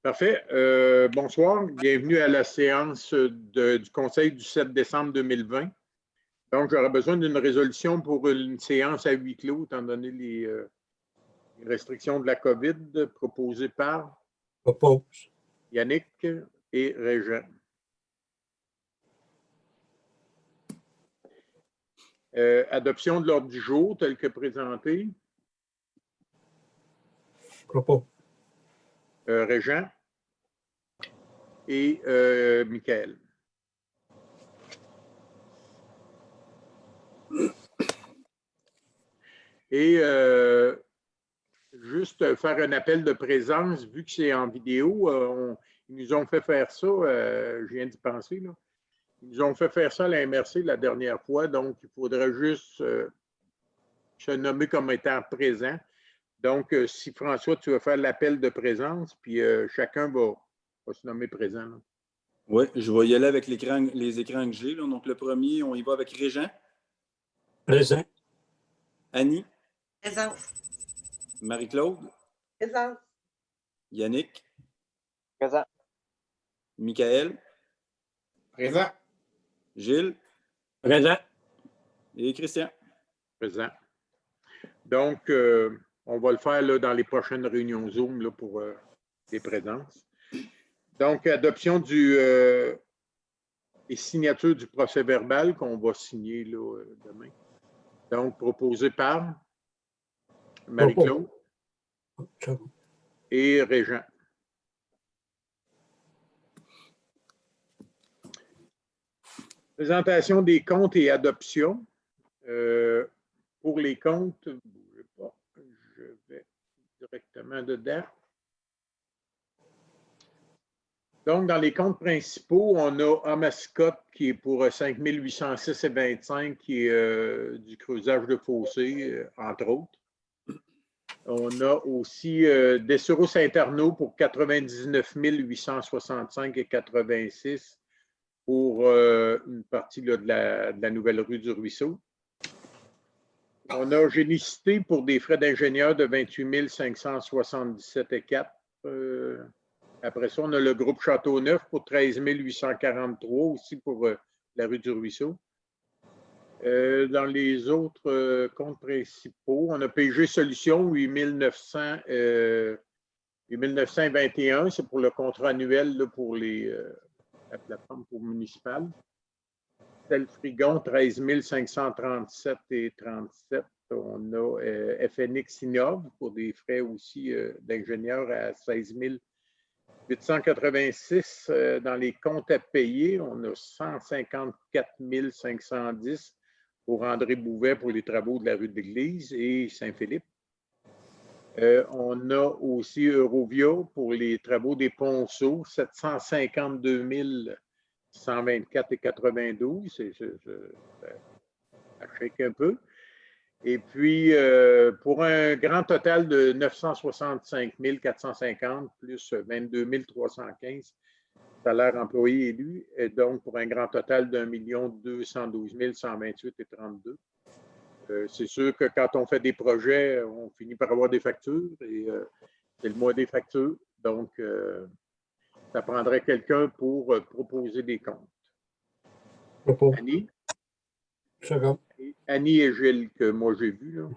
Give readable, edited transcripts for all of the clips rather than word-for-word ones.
Parfait. Bonsoir. Bienvenue à la séance du Conseil du 7 décembre 2020. Donc, j'aurais besoin d'une résolution pour une séance à huis clos, étant donné les restrictions de la COVID proposées par Yannick et Régent. Adoption de l'ordre du jour tel que présenté. Propos. Régent et Michael. Et juste faire un appel de présence, vu que c'est en vidéo, ils nous ont fait faire ça, je viens d'y penser, là. Ils nous ont fait faire ça à la MRC la dernière fois, donc il faudrait juste se nommer comme étant présent. Donc, si François, tu vas faire l'appel de présence, puis chacun va se nommer présent. Là. Oui, je vais y aller avec les écrans que j'ai. Donc, le premier, on y va avec Régent. Présent. Annie. Présent. Marie-Claude. Présent. Yannick. Présent. Michael. Présent. Gilles. Présent. Et Christian. Présent. Donc, on va le faire là, dans les prochaines réunions Zoom là, pour les présences. Donc, adoption et signature du procès-verbal qu'on va signer là, demain. Donc, proposé par Marie-Claude et Régent. Présentation des comptes et adoption. Pour les comptes, bougez pas, je vais directement dedans. Donc, dans les comptes principaux, on a Amascot qui est pour 5 806,25 qui est du creusage de fossés, entre autres. On a aussi Dessureau Saint-Arnaud pour 99 865,86 pour une partie là, de la nouvelle rue du Ruisseau. On a Génicité pour des frais d'ingénieur de 28 577,04. Après ça, on a le groupe Châteauneuf pour 13 843 aussi pour la rue du Ruisseau. Dans les autres comptes principaux, on a PG Solutions 8 921, c'est pour le contrat annuel là, pour la plateforme pour municipale. Telfrigon 13 537,37. On a FNX Innov pour des frais aussi d'ingénieur à 16 886. Dans les comptes à payer, on a 154 510 pour André Bouvet pour les travaux de la rue de l'Église et Saint-Philippe. On a aussi Eurovia pour les travaux des ponceaux, 752 124,92. Ça chèque un peu. Et puis, pour un grand total de 965 450 plus 22 315 salaires employés élus, et donc pour un grand total d'1 212 128,32. C'est sûr que quand on fait des projets, on finit par avoir des factures et c'est le mois des factures. Donc, ça prendrait quelqu'un pour proposer des comptes. Propos. Annie? Second. Annie et Gilles, que moi j'ai vu. Là.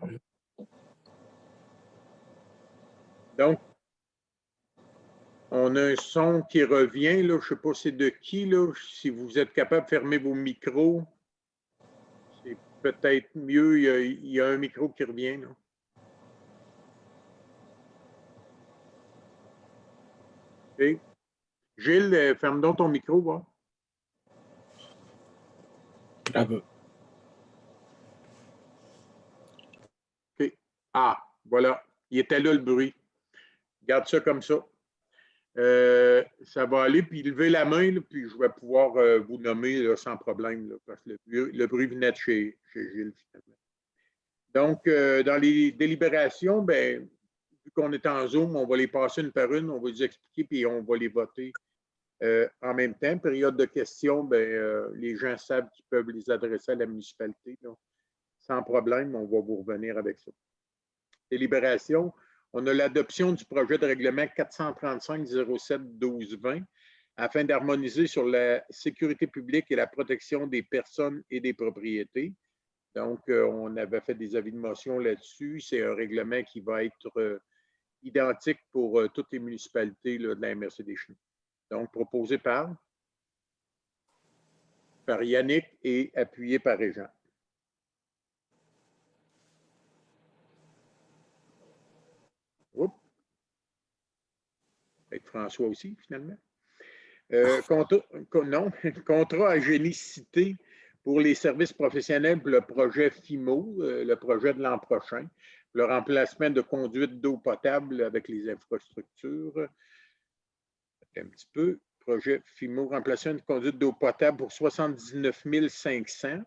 Donc, on a un son qui revient. Là. Je ne sais pas c'est de qui. Là. Si vous êtes capable de fermer vos micros, c'est peut-être mieux. Il y a un micro qui revient. Là. Okay. Gilles, ferme donc ton micro. Va. OK. Ah, voilà. Il était là le bruit. Garde ça comme ça. Ça va aller, puis levez la main, là, puis je vais pouvoir vous nommer là, sans problème, là, parce que le bruit venait de chez Gilles. Finalement. Donc, dans les délibérations, ben, vu qu'on est en Zoom, on va les passer une par une, on va les expliquer, puis on va les voter en même temps. Période de questions, ben, les gens savent qu'ils peuvent les adresser à la municipalité. Là. Sans problème, on va vous revenir avec ça. Délibération, On a l'adoption du projet de règlement 435-07-12-20 afin d'harmoniser sur la sécurité publique et la protection des personnes et des propriétés. Donc, on avait fait des avis de motion là-dessus. C'est un règlement qui va être identique pour toutes les municipalités là, de la MRC des Chenaux. Donc, proposé par Yannick et appuyé par Régent. Oups. Avec François aussi, finalement. Contrat à génicité pour les services professionnels pour le projet FIMO, le projet de l'an prochain, le remplacement de conduites d'eau potable avec les infrastructures. Un petit peu. Projet FIMO, remplacement de conduite d'eau potable pour 79 500.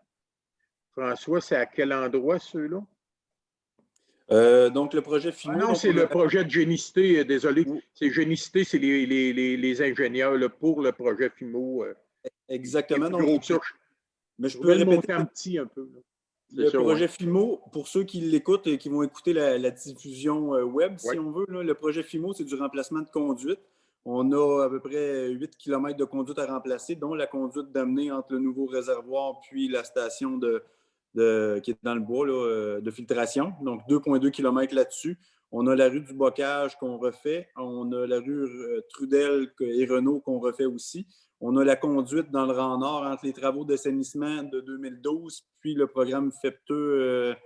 François, c'est à quel endroit ceux-là? Donc, le projet FIMO… Ah non, c'est le projet de génicité, désolé. C'est génicité, c'est les ingénieurs là, pour le projet FIMO. Exactement. Donc, mais je peux répéter un petit un peu. Le projet FIMO, pour ceux qui l'écoutent et qui vont écouter la diffusion web, si on veut, là, le projet FIMO, c'est du remplacement de conduite. On a à peu près 8 km de conduite à remplacer, dont la conduite d'amener entre le nouveau réservoir puis la station qui est dans le bois là, de filtration. Donc, 2,2 km là-dessus. On a la rue du Bocage qu'on refait. On a la rue Trudel et Renault qu'on refait aussi. On a la conduite dans le rang nord entre les travaux d'assainissement de 2012 puis le programme FEPTE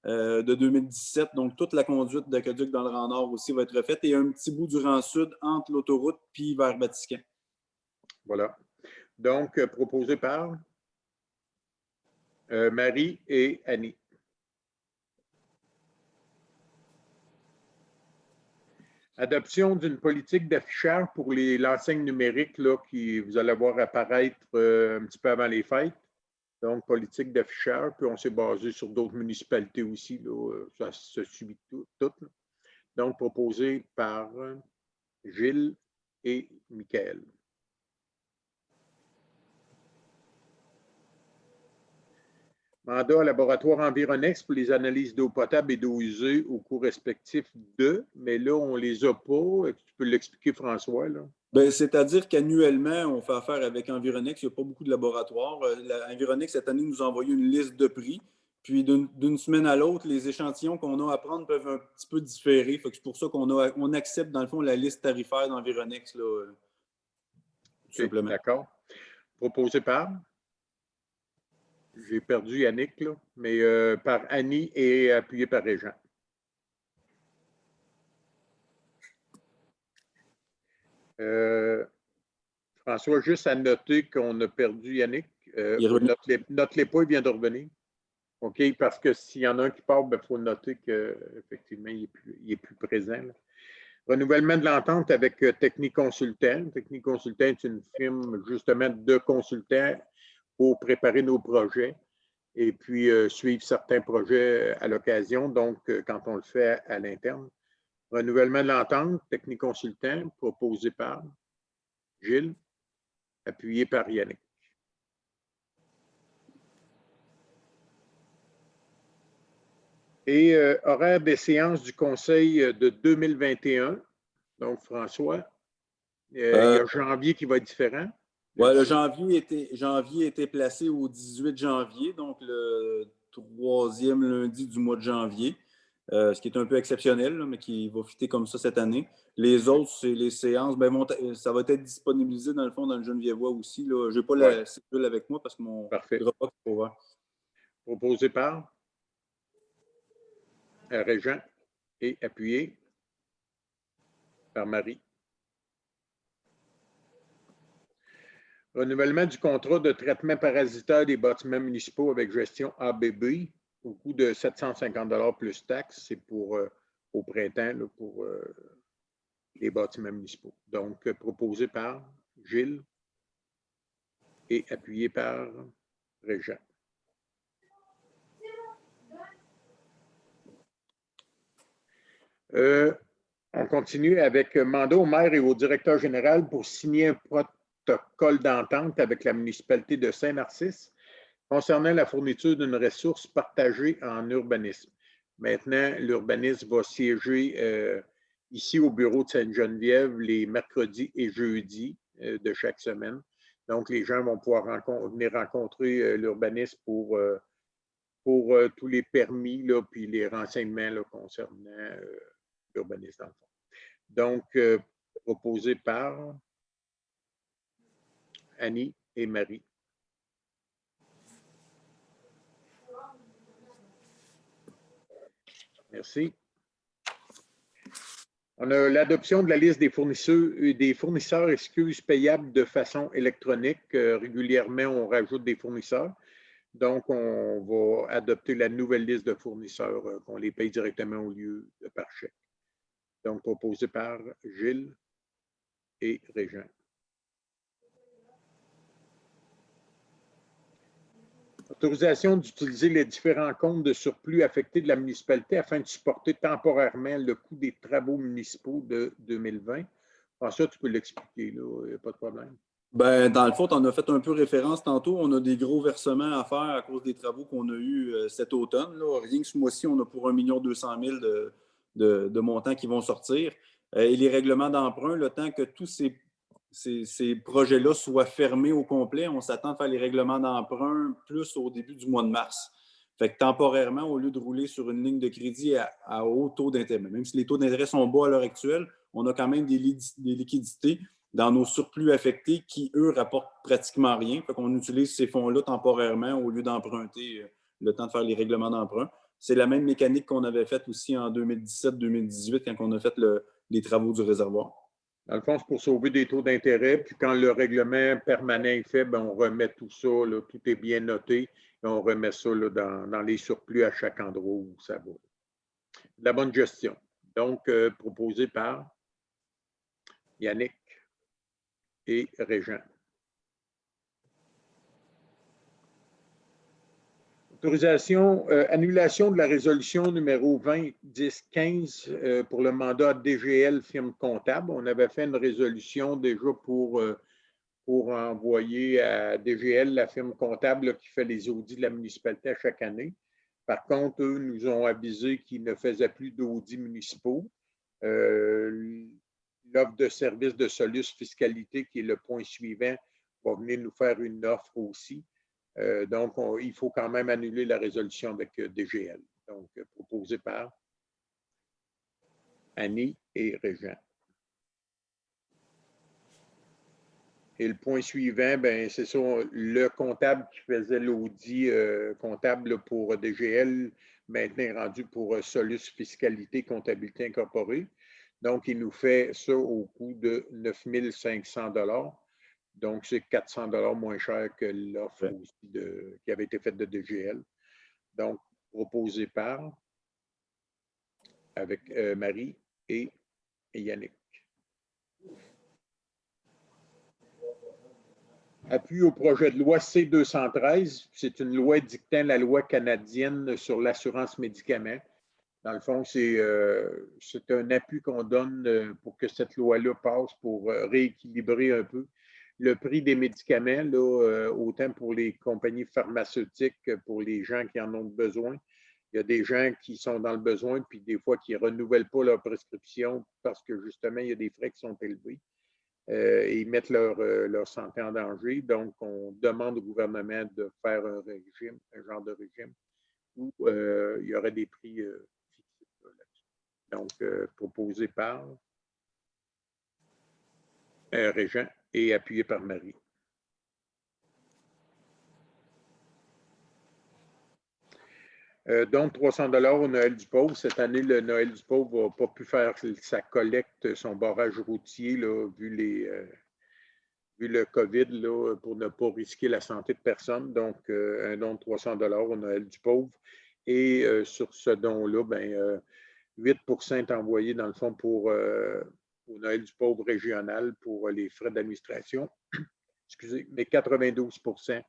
de 2017. Donc, toute la conduite d'aqueduc dans le rang nord aussi va être refaite et un petit bout du rang sud entre l'autoroute puis vers Batiscan. Voilà. Donc, proposé par Marie et Annie. Adoption d'une politique d'affichage pour l'enseigne numérique là, qui vous allez voir apparaître un petit peu avant les fêtes. Donc, politique d'affichage. Puis, on s'est basé sur d'autres municipalités aussi. Là, ça se suit tout. Donc, proposé par Gilles et Michael. Mandat à laboratoire Environex pour les analyses d'eau potable et d'eau usée au cours respectif de, mais là, on ne les a pas. Tu peux l'expliquer, François, là? C'est-à-dire qu'annuellement, on fait affaire avec Environex. Il n'y a pas beaucoup de laboratoires. Environex, cette année, nous a envoyé une liste de prix. Puis, d'une semaine à l'autre, les échantillons qu'on a à prendre peuvent un petit peu différer. C'est pour ça qu'on accepte, dans le fond, la liste tarifaire d'Environex, là, tout simplement. D'accord. Proposé par? J'ai perdu Yannick, là, mais par Annie et appuyé par Régent. François, juste à noter qu'on a perdu Yannick. Note-les pas, il vient de revenir. OK, parce que s'il y en a un qui part, il faut noter qu'effectivement, il n'est plus présent. Là. Renouvellement de l'entente avec Technique Consultant. Technique Consultant est une firme justement de consultants pour préparer nos projets et puis suivre certains projets à l'occasion, donc quand on le fait à l'interne. Renouvellement de l'entente, Technique Consultant, proposé par Gilles, appuyé par Yannick. Et horaire des séances du Conseil de 2021. Donc, François, il y a janvier qui va être différent. Oui, le janvier était placé au 18 janvier, donc le 3e lundi du mois de janvier, ce qui est un peu exceptionnel, là, mais qui va fitter comme ça cette année. Les autres, c'est les séances, ça va être disponibilisé dans le fond dans le Genevièvois aussi. Je n'ai pas la cédule avec moi parce que mon Dropbox est ouvert. Proposé par Régent et appuyé par Marie. Renouvellement du contrat de traitement parasitaire des bâtiments municipaux avec gestion ABB au coût de 750 $ plus taxes. C'est pour au printemps là, pour les bâtiments municipaux. Donc, proposé par Gilles et appuyé par Régent. On continue avec mandat au maire et au directeur général pour signer un protocole d'entente avec la municipalité de Saint-Narcisse concernant la fourniture d'une ressource partagée en urbanisme. Maintenant, l'urbaniste va siéger ici au bureau de Sainte-Geneviève les mercredis et jeudis de chaque semaine. Donc, les gens vont pouvoir venir rencontrer l'urbaniste pour tous les permis, là, puis les renseignements là, concernant l'urbaniste dans le fond. Donc, proposé par Annie et Marie. Merci. On a l'adoption de la liste des fournisseurs excuses payables de façon électronique. Régulièrement, on rajoute des fournisseurs. Donc, on va adopter la nouvelle liste de fournisseurs qu'on les paye directement au lieu de par chèque. Donc, proposé par Gilles et Régent. Autorisation d'utiliser les différents comptes de surplus affectés de la municipalité afin de supporter temporairement le coût des travaux municipaux de 2020. Ça, tu peux l'expliquer, là, il n'y a pas de problème. Ben, dans le fond, on a fait un peu référence tantôt. On a des gros versements à faire à cause des travaux qu'on a eus cet automne. Là. Rien que ce mois-ci, on a pour 1 200 000 de montants qui vont sortir. Et les règlements d'emprunt, le temps que tous ces projets-là soient fermés au complet, on s'attend à faire les règlements d'emprunt plus au début du mois de mars. Fait que temporairement, au lieu de rouler sur une ligne de crédit à haut taux d'intérêt, même si les taux d'intérêt sont bas à l'heure actuelle, on a quand même des liquidités dans nos surplus affectés qui, eux, rapportent pratiquement rien. Fait qu'on utilise ces fonds-là temporairement au lieu d'emprunter le temps de faire les règlements d'emprunt. C'est la même mécanique qu'on avait faite aussi en 2017-2018 quand on a fait les travaux du réservoir. Dans le fond, c'est pour sauver des taux d'intérêt. Puis quand le règlement permanent est fait, bien, on remet tout ça, là, tout est bien noté, et on remet ça là, dans les surplus à chaque endroit où ça va. De la bonne gestion. Donc, proposé par Yannick et Régent. Autorisation, annulation de la résolution numéro 20-10-15 pour le mandat DGL firme comptable. On avait fait une résolution déjà pour envoyer à DGL, la firme comptable là, qui fait les audits de la municipalité à chaque année. Par contre, eux nous ont avisé qu'ils ne faisaient plus d'audits municipaux. L'offre de service de Solus Fiscalité, qui est le point suivant, va venir nous faire une offre aussi. Donc, il faut quand même annuler la résolution avec DGL. Donc, proposé par Annie et Régent. Et le point suivant, ben, c'est ça, le comptable qui faisait l'audit comptable pour DGL, maintenant est rendu pour Solus Fiscalité Comptabilité Incorporée. Donc, il nous fait ça au coût de 9 500 $. Donc, c'est 400 $ moins cher que l'offre qui avait été faite de DGL. Donc, proposé par, avec Marie et Yannick. Appui au projet de loi C-213. C'est une loi dictant la loi canadienne sur l'assurance médicaments. Dans le fond, c'est un appui qu'on donne pour que cette loi-là passe pour rééquilibrer un peu le prix des médicaments, là, autant pour les compagnies pharmaceutiques que pour les gens qui en ont besoin. Il y a des gens qui sont dans le besoin, puis des fois qui ne renouvellent pas leur prescription parce que justement, il y a des frais qui sont élevés. Et ils mettent leur santé en danger. Donc, on demande au gouvernement de faire un genre de régime où il y aurait des prix fixés là-dessus. Donc, proposé par Régent et appuyé par Marie. Donc, 300 $ au Noël du pauvre. Cette année, le Noël du pauvre n'a pas pu faire sa collecte, son barrage routier, là, vu le COVID, là, pour ne pas risquer la santé de personne. Donc, un don de 300 $ au Noël du pauvre. Et sur ce don-là, ben, 8 % est envoyé, dans le fond, au Noël du pauvre régional pour les frais d'administration. Excusez, mais 92 %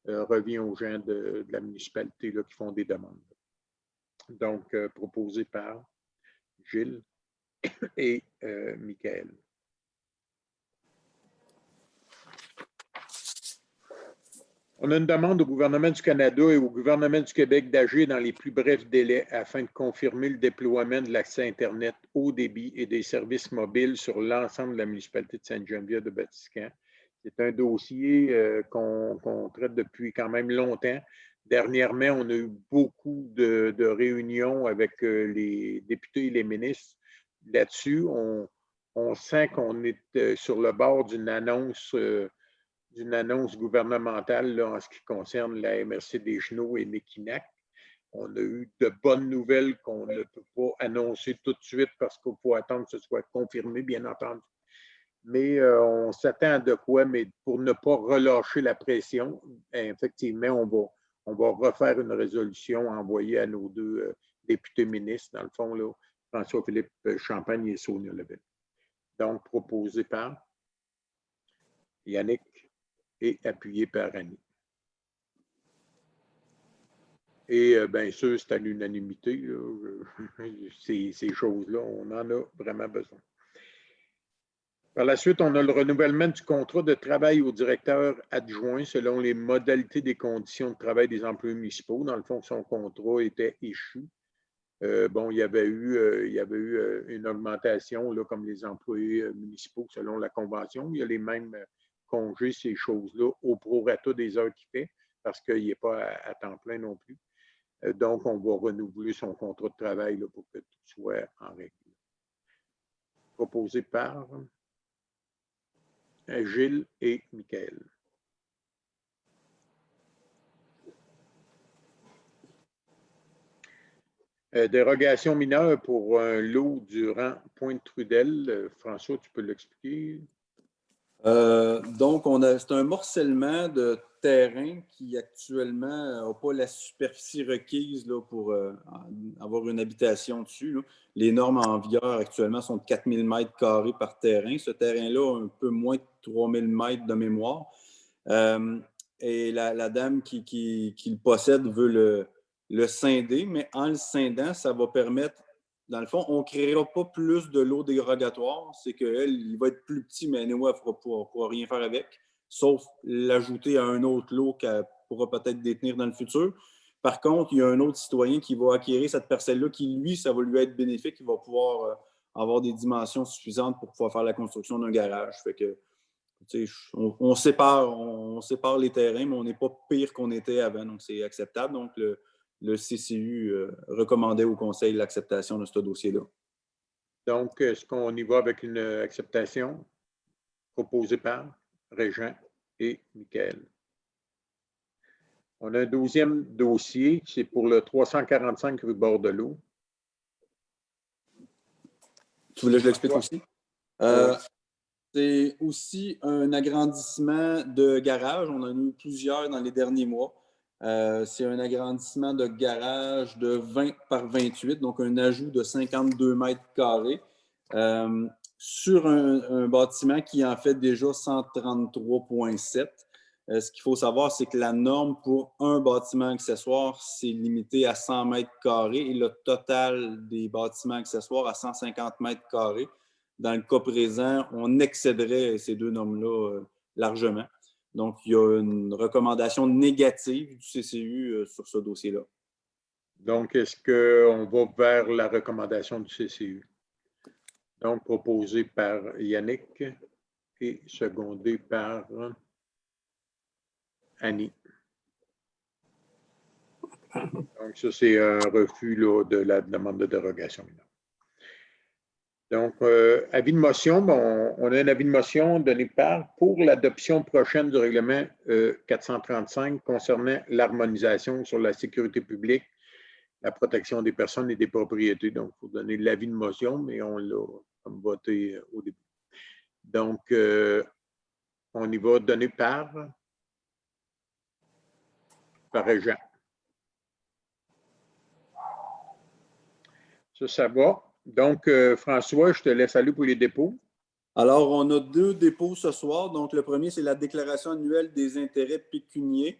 revient aux gens de la municipalité là, qui font des demandes. Donc, proposé par Gilles et Michael. On a une demande au gouvernement du Canada et au gouvernement du Québec d'agir dans les plus brefs délais afin de confirmer le déploiement de l'accès Internet haut débit et des services mobiles sur l'ensemble de la municipalité de Sainte-Geneviève-de-Batiscan. C'est un dossier qu'on traite depuis quand même longtemps. Dernièrement, on a eu beaucoup de réunions avec les députés et les ministres. Là-dessus, on sent qu'on est sur le bord d'une annonce gouvernementale là, en ce qui concerne la MRC des Genoux et Mekinac. On a eu de bonnes nouvelles qu'on ne peut pas annoncer tout de suite parce qu'il faut attendre que ce soit confirmé, bien entendu. Mais on s'attend à de quoi, mais pour ne pas relâcher la pression, effectivement, on va refaire une résolution envoyée à nos deux députés ministres, dans le fond, là, François-Philippe Champagne et Sonia Lebel. Donc, proposé par Yannick et appuyé par Annie. Et bien sûr, c'est à l'unanimité. Ces choses-là, on en a vraiment besoin. Par la suite, on a le renouvellement du contrat de travail au directeur adjoint selon les modalités des conditions de travail des employés municipaux. Dans le fond, son contrat était échu. Bon, il y avait eu une augmentation, là, comme les employés municipaux selon la convention. Il y a les mêmes congés, ces choses-là, au prorata des heures qu'il fait, parce qu'il n'est pas à temps plein non plus. Donc, on va renouveler son contrat de travail là, pour que tout soit en règle. Proposé par Gilles et Michael. Dérogation mineure pour un lot durant Pointe-Trudel. François, tu peux l'expliquer? Donc, c'est un morcellement de terrain qui actuellement n'a pas la superficie requise là, pour avoir une habitation dessus. Là. Les normes en vigueur actuellement sont de 4000 mètres carrés par terrain. Ce terrain-là a un peu moins de 3000 mètres de mémoire. Et la dame qui le possède veut le scinder, mais en le scindant, ça va permettre. Dans le fond, on ne créera pas plus de lots dérogatoires. C'est qu'elle, il va être plus petit, mais anyway, elle ne pourra rien faire avec, sauf l'ajouter à un autre lot qu'elle pourra peut-être détenir dans le futur. Par contre, il y a un autre citoyen qui va acquérir cette parcelle-là qui, lui, ça va lui être bénéfique. Il va pouvoir avoir des dimensions suffisantes pour pouvoir faire la construction d'un garage. Fait que, on sépare les terrains, mais on n'est pas pire qu'on était avant, donc c'est acceptable. Donc, le CCU recommandait au Conseil l'acceptation de ce dossier-là. Donc, est-ce qu'on y va avec une acceptation proposée par Régent et Michael? On a un deuxième dossier, c'est pour le 345 rue Bordelot. Tu voulais que je l'explique aussi? C'est aussi un agrandissement de garage. On en a eu plusieurs dans les derniers mois. C'est un agrandissement de garage de 20 par 28, donc un ajout de 52 mètres carrés sur un bâtiment qui en fait déjà 133,7. Ce qu'il faut savoir, c'est que la norme pour un bâtiment accessoire, c'est limité à 100 mètres carrés et le total des bâtiments accessoires à 150 mètres carrés. Dans le cas présent, on excéderait ces deux normes-là largement. Donc, il y a une recommandation négative du CCU sur ce dossier-là. Donc, est-ce qu'on va vers la recommandation du CCU? Donc, proposé par Yannick et secondé par Annie. Donc, ça, c'est un refus là, de la demande de dérogation. Donc, avis de motion, bon, on a un avis de motion donné par pour l'adoption prochaine du règlement 435 concernant l'harmonisation sur la sécurité publique, la protection des personnes et des propriétés. Donc, il faut donner l'avis de motion, mais on l'a voté au début. Donc, on y va donner par Régent. Ça va. Donc, François, je te laisse aller pour les dépôts. Alors, on a deux dépôts ce soir. Donc, le premier, c'est la déclaration annuelle des intérêts pécuniaires.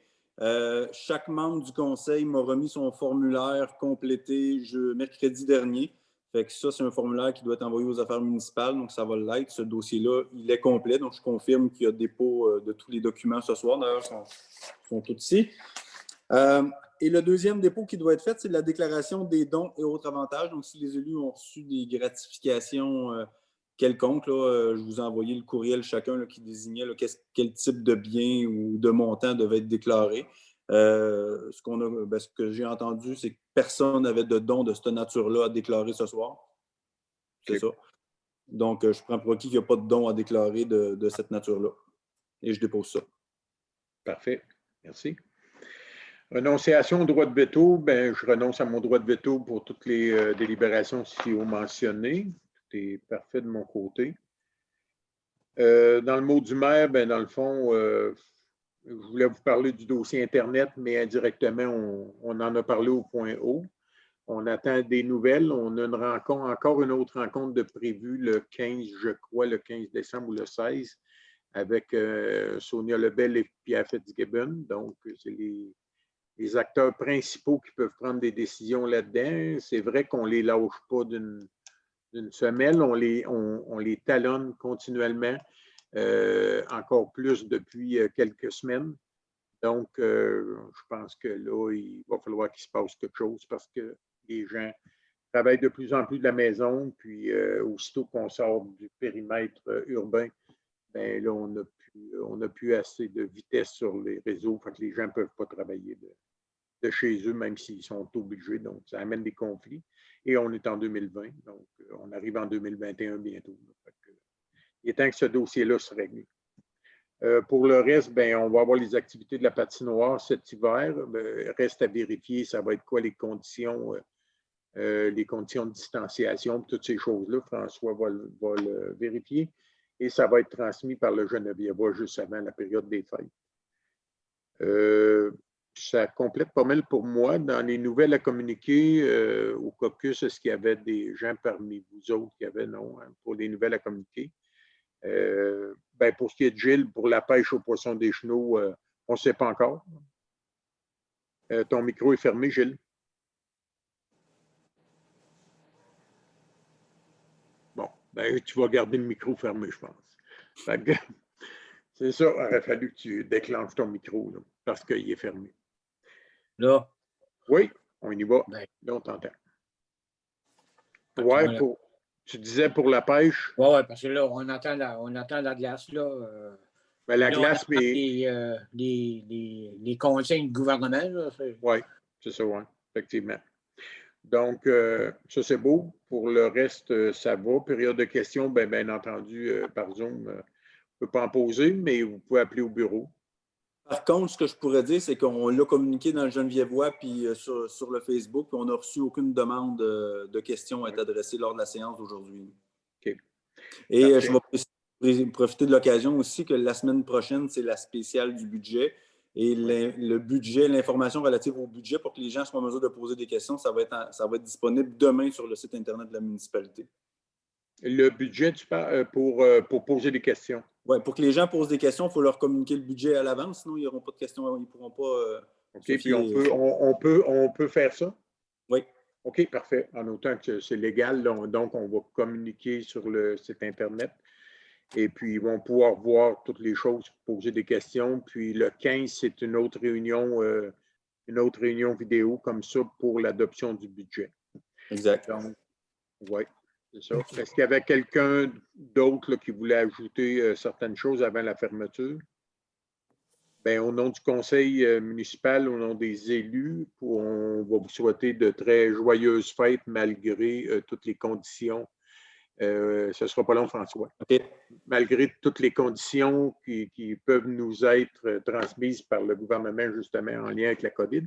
Chaque membre du conseil m'a remis son formulaire complété mercredi dernier. Fait que ça, c'est un formulaire qui doit être envoyé aux affaires municipales, donc ça va l'être. Ce dossier-là, il est complet, donc je confirme qu'il y a dépôt de tous les documents ce soir. D'ailleurs, ils sont tous ici. Et le deuxième dépôt qui doit être fait, c'est la déclaration des dons et autres avantages. Donc, si les élus ont reçu des gratifications quelconques, je vous ai envoyé le courriel chacun là, qui désignait là, quel type de bien ou de montant devait être déclaré. Ce que j'ai entendu, c'est que personne n'avait de dons de cette nature-là à déclarer ce soir. C'est ça. Donc, je prends pour acquis qu'il n'y a pas de dons à déclarer de cette nature-là. Et je dépose ça. Parfait. Merci. Renonciation au droit de veto, ben, je renonce à mon droit de veto pour toutes les délibérations ci-haut mentionnées. Tout est parfait de mon côté. Dans le mot du maire, ben, dans le fond, je voulais vous parler du dossier Internet, mais indirectement, on en a parlé au point haut. On attend des nouvelles. On a encore une autre rencontre de prévue le 15, je crois, le 15 décembre ou le 16, avec Sonia Lebel et Pierre Fitzgibbon. Donc, c'est les acteurs principaux qui peuvent prendre des décisions là-dedans. C'est vrai qu'on ne les lâche pas d'une semelle, on les talonne continuellement, encore plus depuis quelques semaines. Donc, je pense que là, il va falloir qu'il se passe quelque chose parce que les gens travaillent de plus en plus de la maison, puis aussitôt qu'on sort du périmètre urbain, ben là, on n'a plus assez de vitesse sur les réseaux, fait que les gens ne peuvent pas travailler de chez eux, même s'ils sont obligés. Donc, ça amène des conflits. Et on est en 2020, donc on arrive en 2021 bientôt. Il est temps que ce dossier-là se règle. Pour le reste, ben, on va avoir les activités de la patinoire cet hiver. Reste à vérifier, ça va être quoi les conditions de distanciation, toutes ces choses-là. François va le vérifier. Et ça va être transmis par le Genevièvois juste avant la période des fêtes. Ça complète pas mal pour moi. Dans les nouvelles à communiquer au caucus, est-ce qu'il y avait des gens parmi vous autres qui avaient non pour les nouvelles à communiquer? Pour ce qui est de Gilles, pour la pêche aux poissons des chenaux, on ne sait pas encore. Ton micro est fermé, Gilles. Bon, tu vas garder le micro fermé, je pense. C'est ça, il aurait fallu que tu déclenches ton micro là, parce qu'il est fermé. Là. Oui, on y va. Ben. Là, on t'entend. Oui, tu disais pour la pêche? Oui, parce que là, on entend la glace, là. La glace, mais. Les consignes du gouvernement, oui, c'est ça, oui, effectivement. Donc, ça, c'est beau. Pour le reste, ça va. Période de questions, bien entendu, par Zoom, on ne peut pas en poser, mais vous pouvez appeler au bureau. Par contre, ce que je pourrais dire, c'est qu'on l'a communiqué dans le Genevièvois puis sur le Facebook, puis on n'a reçu aucune demande de questions à être adressée lors de la séance d'aujourd'hui. OK. Et je vais profiter de l'occasion aussi que la semaine prochaine, c'est la spéciale du budget. Et le budget, l'information relative au budget pour que les gens soient en mesure de poser des questions, ça va être disponible demain sur le site Internet de la municipalité. Le budget, tu parles pour poser des questions? Oui, pour que les gens posent des questions, il faut leur communiquer le budget à l'avance, sinon ils n'auront pas de questions, ils ne pourront pas. OK, puis on peut faire ça? Oui. OK, parfait. En autant que c'est légal, donc on va communiquer sur le site Internet. Et puis, ils vont pouvoir voir toutes les choses, poser des questions. Puis le 15, c'est une autre réunion vidéo comme ça pour l'adoption du budget. Exact. Donc, oui, c'est ça. Est-ce qu'il y avait quelqu'un d'autre qui voulait ajouter certaines choses avant la fermeture? Bien, au nom du conseil municipal, au nom des élus, on va vous souhaiter de très joyeuses fêtes malgré toutes les conditions. Ce ne sera pas long, François. OK. Malgré toutes les conditions qui peuvent nous être transmises par le gouvernement, justement, en lien avec la COVID.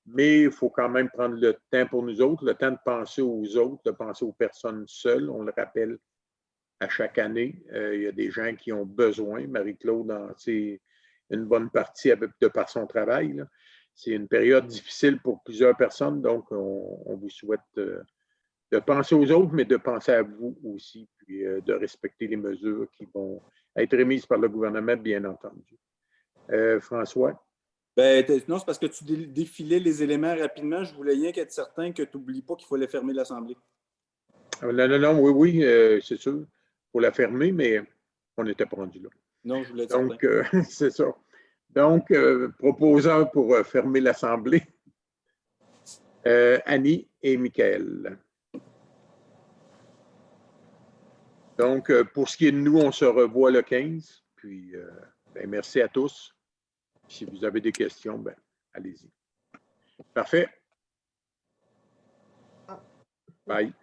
Mais il faut quand même prendre le temps pour nous autres, le temps de penser aux autres, de penser aux personnes seules. On le rappelle à chaque année. Il y a des gens qui ont besoin. Marie-Claude, c'est une bonne partie de par son travail. C'est une période difficile pour plusieurs personnes, donc on vous souhaite de penser aux autres, mais de penser à vous aussi, puis de respecter les mesures qui vont être émises par le gouvernement, bien entendu. François? Non, c'est parce que tu défilais les éléments rapidement. Je voulais rien qu'être certain que tu n'oublies pas qu'il fallait fermer l'Assemblée. Non, oui, c'est sûr, pour la fermer, mais on n'était pas rendu là. Non, je voulais être Donc, certain. c'est ça. Donc, proposant pour fermer l'Assemblée, Annie et Michael. Donc, pour ce qui est de nous, on se revoit le 15. Puis, merci à tous. Si vous avez des questions, ben, allez-y. Parfait. Bye.